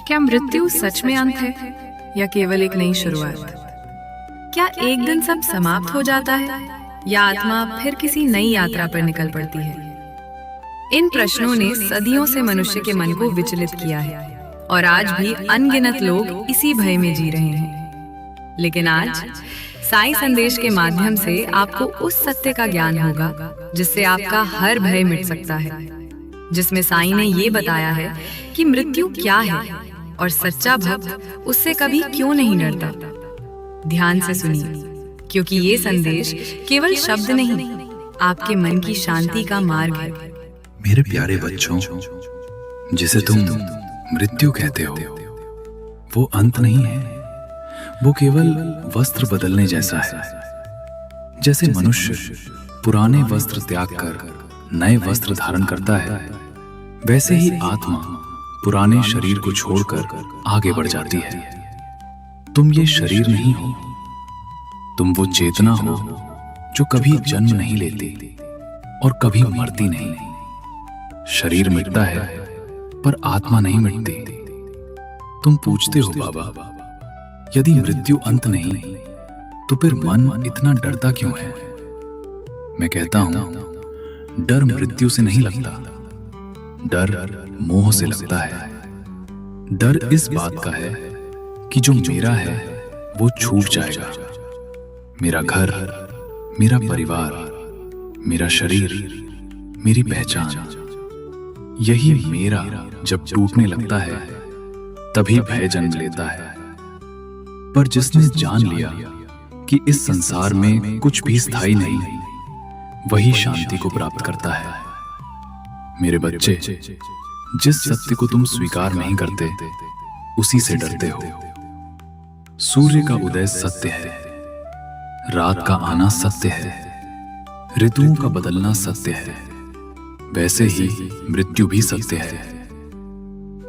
क्या मृत्यु सच में अंत है या केवल एक नई शुरुआत? क्या एक दिन सब समाप्त हो जाता है या आत्मा फिर किसी नई यात्रा पर निकल पड़ती है? इन प्रश्नों ने सदियों से मनुष्य के मन को विचलित किया है और आज भी अनगिनत लोग इसी भय में जी रहे हैं। लेकिन आज साईं संदेश के माध्यम से आपको उस सत्य का ज्ञान होगा जिससे आपका हर भय मिट सकता है, जिसमें साईं ने ये बताया है कि मृत्यु क्या है और सच्चा भक्त उससे कभी क्यों नहीं डरता। ध्यान से सुनिए, क्योंकि ये संदेश केवल शब्द नहीं, आपके मन की शांति का मार्ग है। मेरे प्यारे बच्चों, जिसे तुम मृत्यु कहते हो, वो अंत नहीं है। वो केवल वस्त्र बदलने जैसा है। जैसे मनुष्य पुराने वस्त्र त्याग कर नए वस्त्र धारण करता है, वैसे ही आत्मा पुराने शरीर को छोड़कर आगे बढ़ जाती है। तुम ये शरीर नहीं हो, तुम वो चेतना हो जो कभी जन्म नहीं लेती और कभी मरती नहीं। शरीर मिटता है पर आत्मा नहीं मिटती। तुम पूछते हो बाबा, यदि मृत्यु अंत नहीं तो फिर मन इतना डरता क्यों है? मैं कहता हूं, डर मृत्यु से नहीं लगता, डर मोह से लगता है। डर इस बात का है कि जो मेरा है वो छूट जाएगा। मेरा घर, मेरा परिवार, मेरा शरीर, मेरी पहचान, यही मेरा जब टूटने लगता है तभी भय जन्म लेता है। पर जिसने जान लिया कि इस संसार में कुछ भी स्थायी नहीं, वही शांति को प्राप्त करता है। मेरे बच्चे, जिस सत्य को तुम स्वीकार नहीं करते उसी से डरते हो। सूर्य का उदय सत्य है, रात का आना सत्य है, ऋतुओं का बदलना सत्य है, वैसे ही मृत्यु भी सत्य है।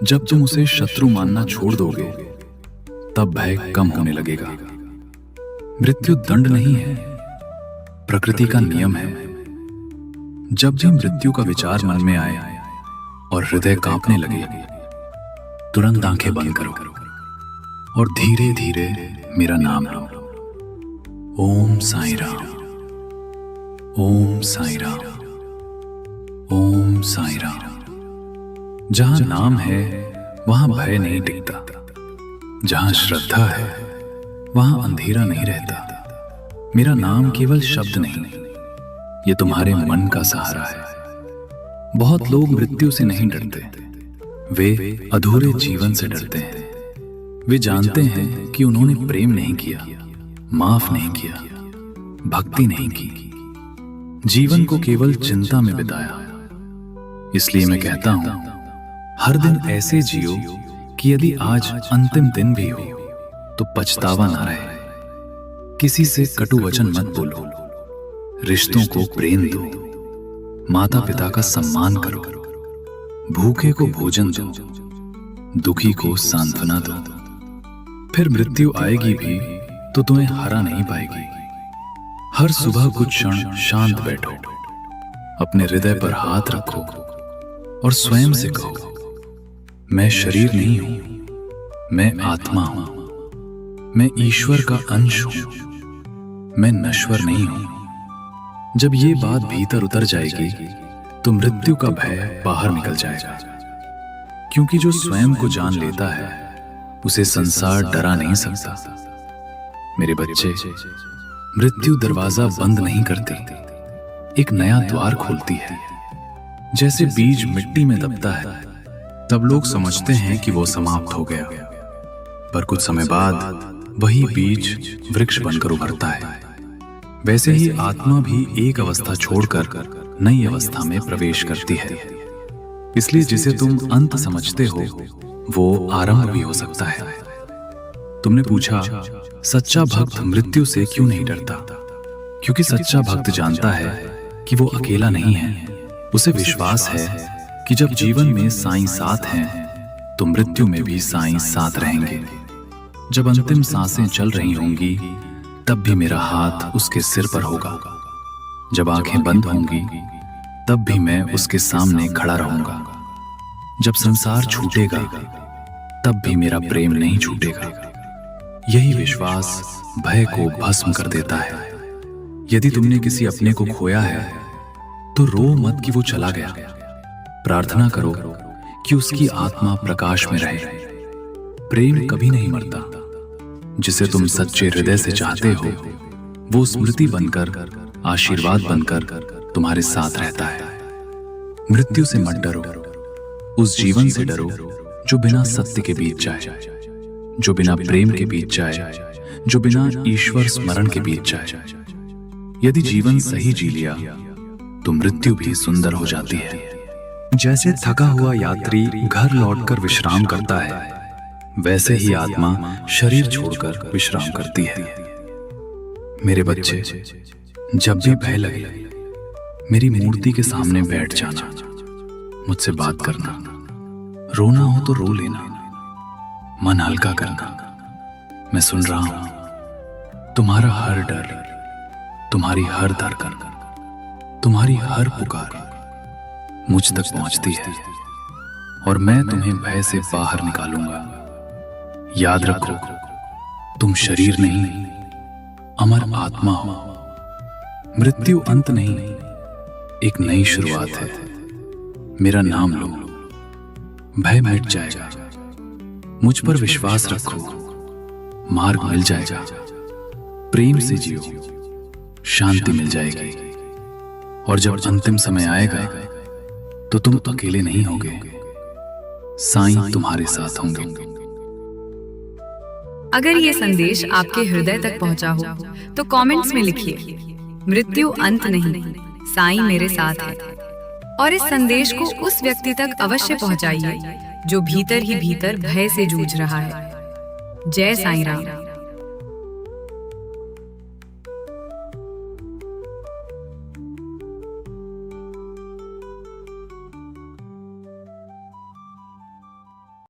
जब तुम उसे शत्रु मानना छोड़ दोगे तब भय कम होने लगेगा। मृत्यु दंड नहीं है, प्रकृति का नियम है। जब भी मृत्यु का विचार मन में आए और हृदय कांपने लगे, तुरंत आंखें बंद करो और धीरे धीरे मेरा नाम लो। ओम साईं राम, ओम साईं राम, ओम साईं राम। जहां नाम है वहां भय नहीं टिकता, जहां श्रद्धा है वहां अंधेरा नहीं रहता। मेरा नाम केवल शब्द नहीं, ये तुम्हारे मन का सहारा है। बहुत लोग मृत्यु से नहीं डरते, वे अधूरे जीवन से डरते हैं। वे जानते हैं कि उन्होंने प्रेम नहीं किया, माफ नहीं किया, भक्ति नहीं की, जीवन को केवल चिंता में बिताया। इसलिए मैं कहता हूं, हर दिन ऐसे जियो कि यदि आज अंतिम दिन भी हो तो पछतावा ना रहे। किसी से कटु वचन मत बोलो, रिश्तों को प्रेम दो, माता पिता का सम्मान करो, भूखे को भोजन दो, दुखी को सांत्वना दो। फिर मृत्यु आएगी भी तो तुम्हें हरा नहीं पाएगी। हर सुबह कुछ क्षण शांत बैठो, अपने हृदय पर हाथ रखो और स्वयं से कहो, मैं शरीर नहीं हूं, मैं आत्मा हूं, मैं ईश्वर का अंश हूं, मैं नश्वर नहीं हूं। जब ये बात भीतर उतर जाएगी तो मृत्यु का भय बाहर निकल जाएगा, क्योंकि जो स्वयं को जान लेता है उसे संसार डरा नहीं सकता। मेरे बच्चे, मृत्यु दरवाजा बंद नहीं करती, एक नया द्वार खोलती है। जैसे बीज मिट्टी में दबता है तब लोग समझते हैं कि वो समाप्त हो गया, पर कुछ समय बाद वही बीज वृक्ष बनकर उभरता है। वैसे ही आत्मा भी एक अवस्था छोड़कर नई अवस्था में प्रवेश करती है। इसलिए जिसे तुम अंत समझते हो वो आरंभ भी हो सकता है। तुमने पूछा, सच्चा भक्त मृत्यु से क्यों नहीं डरता? क्योंकि सच्चा भक्त जानता है कि वो अकेला नहीं है। उसे विश्वास है कि जब जीवन में साईं साथ हैं तो मृत्यु में भी साईं साथ रहेंगे। जब अंतिम सांसें चल रही होंगी तब भी मेरा हाथ उसके सिर पर होगा। जब आंखें बंद होंगी तब भी मैं उसके सामने खड़ा रहूंगा। जब संसार छूटेगा तब भी मेरा प्रेम नहीं छूटेगा। यही विश्वास भय को भस्म कर देता है। यदि तुमने किसी अपने को खोया है तो रो मत कि वो चला गया। प्रार्थना करो कि उसकी आत्मा प्रकाश में रहे। प्रेम कभी नहीं मरता। जिसे तुम सच्चे हृदय से चाहते हो वो स्मृति बनकर, आशीर्वाद बनकर तुम्हारे साथ रहता है। मृत्यु से मत डरो, उस जीवन से डरो जो बिना सत्य के बीत जाए, जो बिना प्रेम के बीत जाए, जो बिना ईश्वर स्मरण के बीत जाए। यदि जीवन सही जी लिया तो मृत्यु भी सुंदर हो जाती है। जैसे थका हुआ यात्री घर लौटकर विश्राम करता है, वैसे ही आत्मा शरीर छोड़कर विश्राम करती है। मेरे बच्चे, जब भी भय लगे मेरी मूर्ति के सामने बैठ जाना, मुझसे बात करना। रोना हो तो रो लेना, मन हल्का करना। मैं सुन रहा हूं। तुम्हारा हर डर, तुम्हारी हर धड़कन, तुम्हारी हर पुकार मुझ तक पहुंचती है और मैं तुम्हें भय से बाहर निकालूंगा। याद रखो, तुम शरीर नहीं, अमर आत्मा हो। मृत्यु अंत नहीं, एक नई शुरुआत है। मेरा नाम लो, भय मिट जाएगा। मुझ पर विश्वास रखो, मार्ग मिल जाएगा। प्रेम से जियो, शांति मिल जाएगी। और जब अंतिम समय आएगा तो तुम अकेले नहीं होगे, साईं तुम्हारे साथ होंगे। अगर ये संदेश आपके हृदय तक पहुंचा हो तो कमेंट्स में लिखिए, मृत्यु अंत नहीं, साईं मेरे साथ है। और इस संदेश को उस व्यक्ति तक अवश्य पहुंचाइए जो भीतर ही भीतर भय से जूझ रहा है। जय साईं राम।